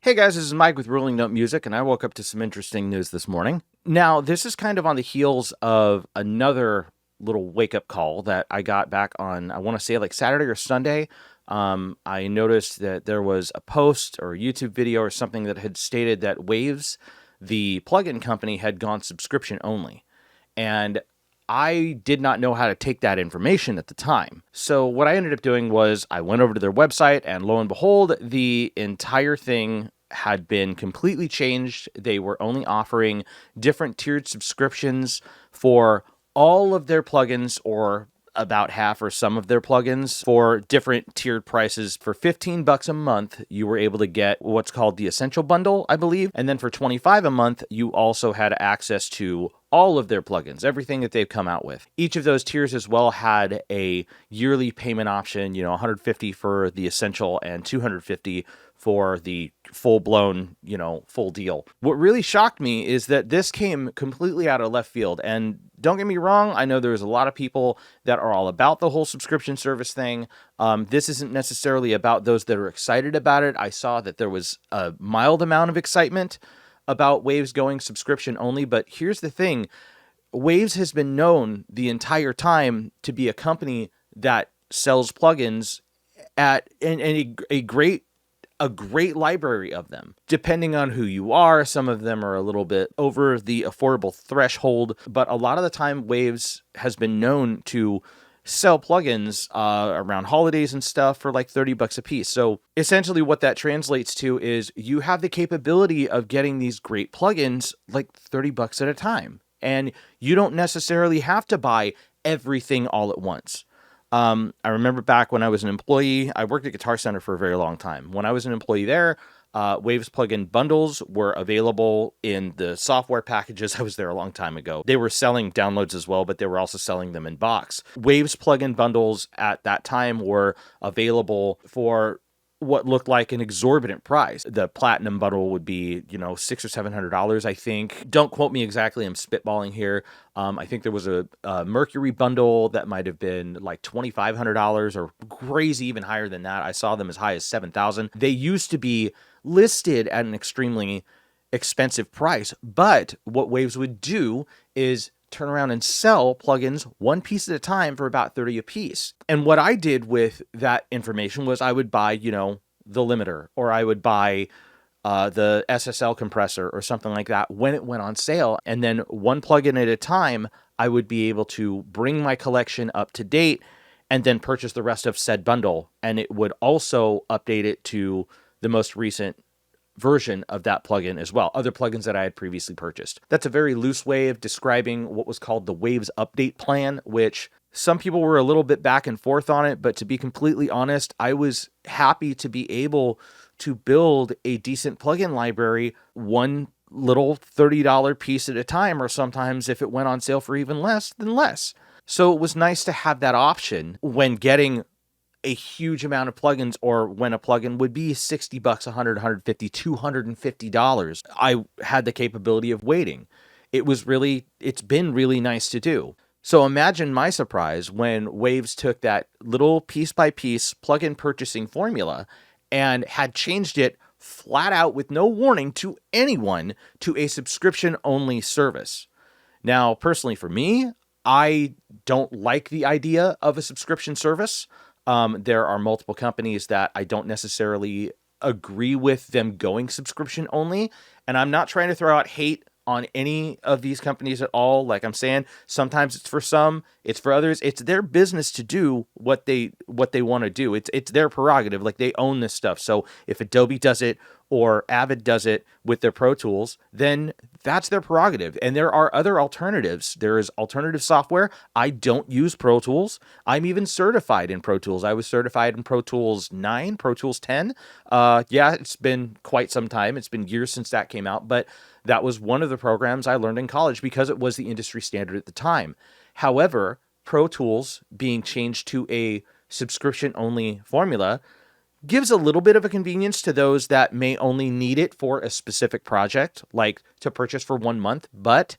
Hey guys, this is Mike with Rolling Note Music, and I woke up to some interesting news this morning. Now, this is kind of on the heels of another little wake up call that I got back on, I want to say like Saturday or Sunday. I noticed that there was a post or a YouTube video or something that had stated that Waves, the plugin company, had gone subscription only. And I did not know how to take that information at the time. So what I ended up doing was I went over to their website, and lo and behold, the entire thing had been completely changed. They were only offering different tiered subscriptions for all of their plugins, or about half or some of their plugins, for different tiered prices. For $15 a month, you were able to get what's called the Essential Bundle, I believe. And then for $25 a month, you also had access to all of their plugins, everything that they've come out with. Each of those tiers as well had a yearly payment option, $150 for the Essential and $250 for the full-blown, full deal. What really shocked me is that this came completely out of left field. And don't get me wrong, I know there's a lot of people that are all about the whole subscription service thing. This isn't necessarily about those that are excited about it. I saw that there was a mild amount of excitement about Waves going subscription only, but here's the thing. Waves has been known the entire time to be a company that sells plugins at a great library of them. Depending on who you are, some of them are a little bit over the affordable threshold, but a lot of the time Waves has been known to sell plugins around holidays and stuff for like $30 a piece. So essentially what that translates to is you have the capability of getting these great plugins like $30 at a time. And you don't necessarily have to buy everything all at once. I remember back when I was an employee, I worked at Guitar Center for a very long time. When I was an employee there, Waves plugin bundles were available in the software packages. I was there a long time ago. They were selling downloads as well, but they were also selling them in box. Waves plugin bundles at that time were available for what looked like an exorbitant price. The platinum bundle would be, $600 or $700, I think. Don't quote me exactly. I'm spitballing here. I think there was a Mercury bundle that might have been like $2,500 or crazy, even higher than that. I saw them as high as $7,000. They used to be listed at an extremely expensive price, but what Waves would do is turn around and sell plugins one piece at a time for about $30 a piece. And what I did with that information was I would buy, the limiter, or I would buy the SSL compressor or something like that when it went on sale. And then one plugin at a time, I would be able to bring my collection up to date and then purchase the rest of said bundle. And it would also update it to the most recent version of that plugin as well, other plugins that I had previously purchased. That's a very loose way of describing what was called the Waves update plan, which some people were a little bit back and forth on it, but to be completely honest, I was happy to be able to build a decent plugin library one little $30 piece at a time, or sometimes if it went on sale for even less, then less. So it was nice to have that option when getting a huge amount of plugins, or when a plugin would be $60, $100, $150, $250. I had the capability of waiting. It's been really nice to do. So imagine my surprise when Waves took that little piece by piece plugin purchasing formula and had changed it flat out with no warning to anyone to a subscription only service. Now, personally for me, I don't like the idea of a subscription service. There are multiple companies that I don't necessarily agree with them going subscription only. And I'm not trying to throw out hate on any of these companies at all. Like I'm saying, sometimes it's for some, it's for others. It's their business to do what they want to do. It's their prerogative. Like they own this stuff. So if Adobe does it or Avid does it with their Pro Tools, then that's their prerogative. And there are other alternatives. There is alternative software. I don't use Pro Tools. I'm even certified in Pro Tools. I was certified in Pro Tools 9, Pro Tools 10. Yeah, it's been quite some time. It's been years since that came out, but that was one of the programs I learned in college because it was the industry standard at the time. However, Pro Tools being changed to a subscription-only formula gives a little bit of a convenience to those that may only need it for a specific project, like to purchase for 1 month. But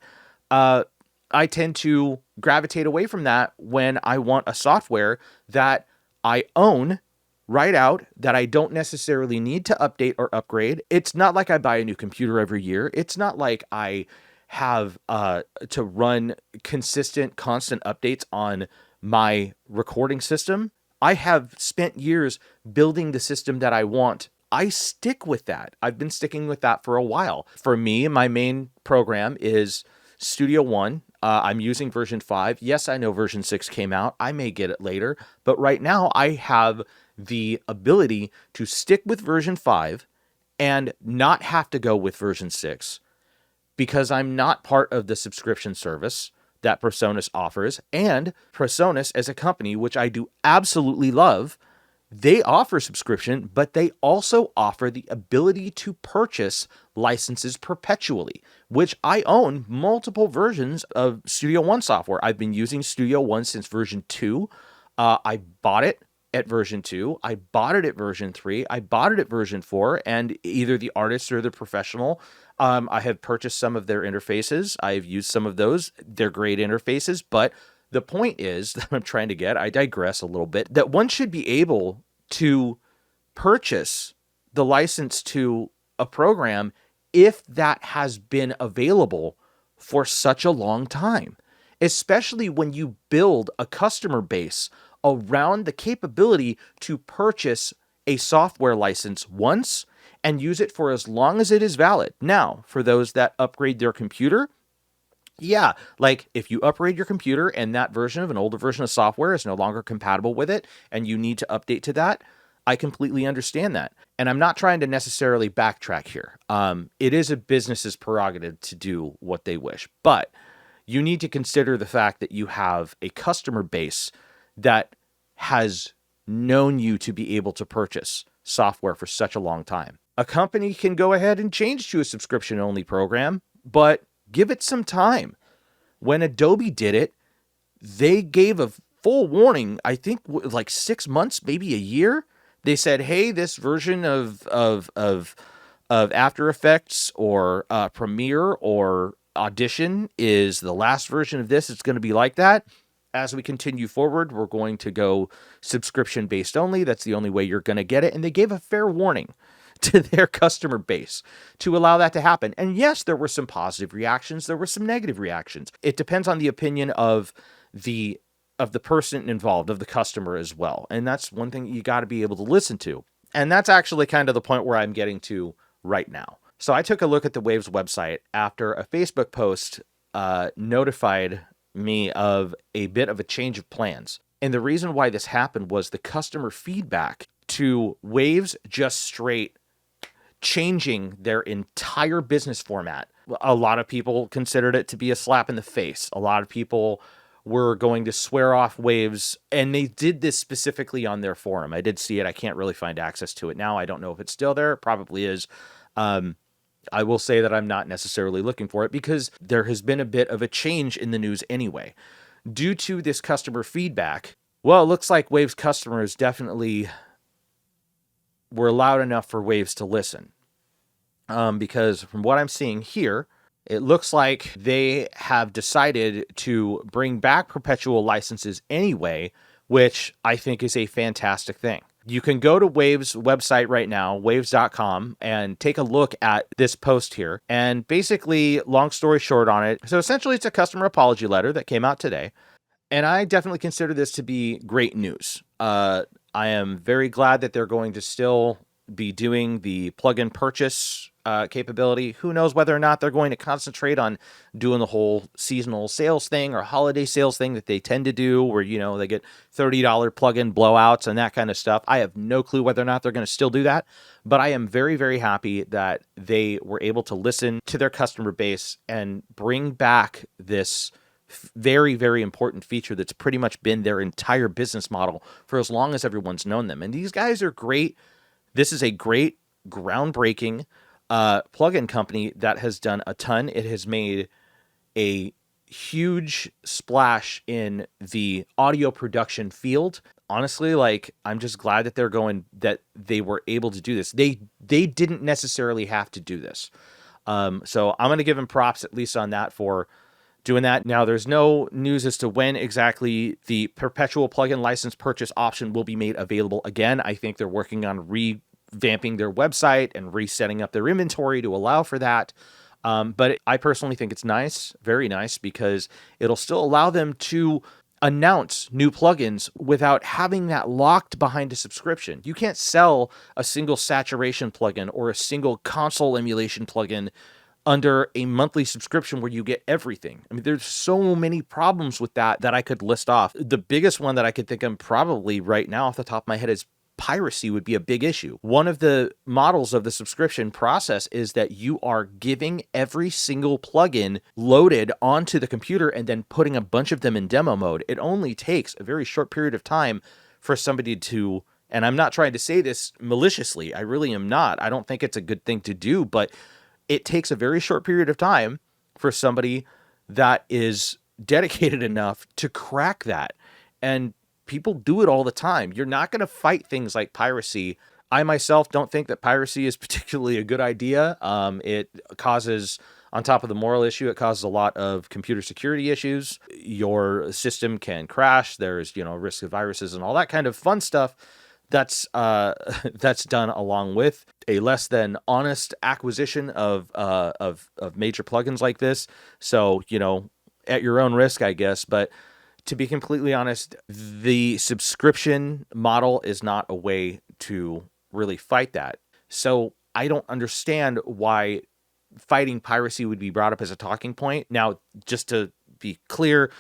I tend to gravitate away from that when I want a software that I own right out that I don't necessarily need to update or upgrade. It's not like I buy a new computer every year. It's not like I have to run consistent, constant updates on my recording system. I have spent years building the system that I want. I stick with that. I've been sticking with that for a while. For me, my main program is Studio One. I'm using version 5. Yes, I know version 6 came out. I may get it later. But right now, I have the ability to stick with version 5 and not have to go with version 6 because I'm not part of the subscription service that Presonus offers. And Presonus, as a company, which I do absolutely love, they offer subscription, but they also offer the ability to purchase licenses perpetually, which I own multiple versions of Studio One software. I've been using Studio One since version 2. I bought it at version 2. I bought it at version 3. I bought it at version 4, and either the artist or the professional, I have purchased some of their interfaces. I've used some of those. They're great interfaces, but the point is that I'm trying to get, I digress a little bit, that one should be able to purchase the license to a program if that has been available for such a long time, especially when you build a customer base around the capability to purchase a software license once and use it for as long as it is valid. Now, for those that upgrade their computer, yeah, like if you upgrade your computer and that version of an older version of software is no longer compatible with it and you need to update to that, I completely understand that. And I'm not trying to necessarily backtrack here. It is a business's prerogative to do what they wish, but you need to consider the fact that you have a customer base that has known you to be able to purchase software for such a long time. A company can go ahead and change to a subscription-only program, but give it some time. When Adobe did it, they gave a full warning, I think like 6 months, maybe a year. They said, hey, this version of After Effects or Premiere or Audition is the last version of this. It's going to be like that. As we continue forward, we're going to go subscription-based only. That's the only way you're going to get it. And they gave a fair warning to their customer base to allow that to happen. And yes, there were some positive reactions. There were some negative reactions. It depends on the opinion of the person involved, of the customer as well. And that's one thing you got to be able to listen to. And that's actually kind of the point where I'm getting to right now. So I took a look at the Waves website after a Facebook post notified me of a bit of a change of plans. And the reason why this happened was the customer feedback to Waves just straight changing their entire business format. A lot of people considered it to be a slap in the face. A lot of people were going to swear off Waves, and they did this specifically on their forum. I did see it. I can't really find access to it now. I don't know if it's still there. It probably is. I will say that I'm not necessarily looking for it because there has been a bit of a change in the news anyway. Due to this customer feedback, well, it looks like Waves customers definitely were loud enough for Waves to listen. Because from what I'm seeing here, it looks like they have decided to bring back perpetual licenses anyway, which I think is a fantastic thing. You can go to Waves' website right now, waves.com, and take a look at this post here. And basically, long story short on it, so essentially it's a customer apology letter that came out today. And I definitely consider this to be great news. I am very glad that they're going to still be doing the plugin purchase capability. Who knows whether or not they're going to concentrate on doing the whole seasonal sales thing or holiday sales thing that they tend to do where, you know, they get $30 plugin blowouts and that kind of stuff. I have no clue whether or not they're going to still do that, but I am very, very happy that they were able to listen to their customer base and bring back this very, very important feature that's pretty much been their entire business model for as long as everyone's known them. And these guys are great. This is a great, groundbreaking plugin company that has done a ton. It has made a huge splash in the audio production field. Honestly, like, I'm just glad that that they were able to do this. They didn't necessarily have to do this. So I'm going to give them props at least on that for doing that. Now, there's no news as to when exactly the Perpetual plugin license purchase option will be made available again. I think they're working on revamping their website and resetting up their inventory to allow for that. But I personally think it's nice, very nice, because it'll still allow them to announce new plugins without having that locked behind a subscription. You can't sell a single saturation plugin or a single console emulation plugin under a monthly subscription where you get everything. I mean, there's so many problems with that I could list off. The biggest one that I could think of probably right now off the top of my head is piracy would be a big issue. One of the models of the subscription process is that you are giving every single plugin loaded onto the computer and then putting a bunch of them in demo mode. It only takes a very short period of time for somebody to, and I'm not trying to say this maliciously, I really am not. I don't think it's a good thing to do, but it takes a very short period of time for somebody that is dedicated enough to crack that. And people do it all the time. You're not going to fight things like piracy. I myself don't think that piracy is particularly a good idea. It causes, on top of the moral issue, it causes a lot of computer security issues. Your system can crash. There's, risk of viruses and all that kind of fun stuff that's done along with a less than honest acquisition of major plugins like this. So, at your own risk, I guess. But to be completely honest, the subscription model is not a way to really fight that. So I don't understand why fighting piracy would be brought up as a talking point. Now, just to be clear,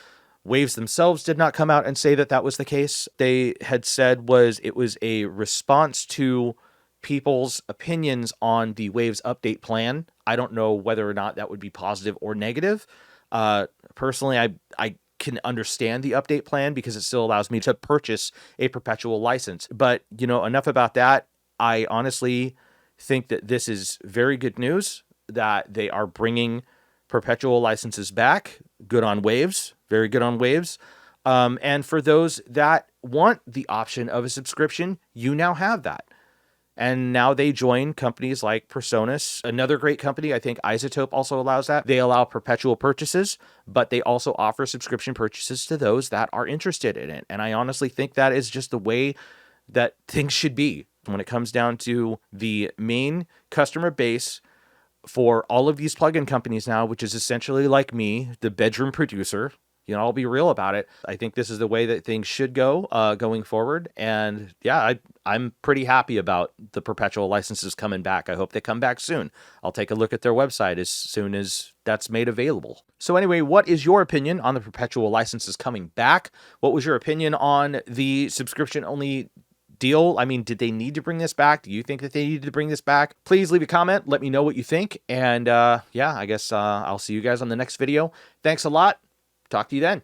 Waves themselves did not come out and say that that was the case. They had said it was a response to people's opinions on the Waves update plan. I don't know whether or not that would be positive or negative. Personally, I can understand the update plan because it still allows me to purchase a perpetual license. But, enough about that. I honestly think that this is very good news that they are bringing perpetual licenses back. Good on Waves, very good on Waves. And for those that want the option of a subscription, you now have that. And now they join companies like Presonus, another great company. I think Isotope also allows that. They allow perpetual purchases, but they also offer subscription purchases to those that are interested in it. And I honestly think that is just the way that things should be when it comes down to the main customer base for all of these plugin companies now, which is essentially like me, the bedroom producer. I'll be real about it. I think this is the way that things should go going forward. And yeah, I'm pretty happy about the perpetual licenses coming back. I hope they come back soon. I'll take a look at their website as soon as that's made available. So anyway, what is your opinion on the perpetual licenses coming back? What was your opinion on the subscription-only deal? I mean, did they need to bring this back? Do you think that they needed to bring this back? Please leave a comment. Let me know what you think. And yeah, I guess I'll see you guys on the next video. Thanks a lot. Talk to you then.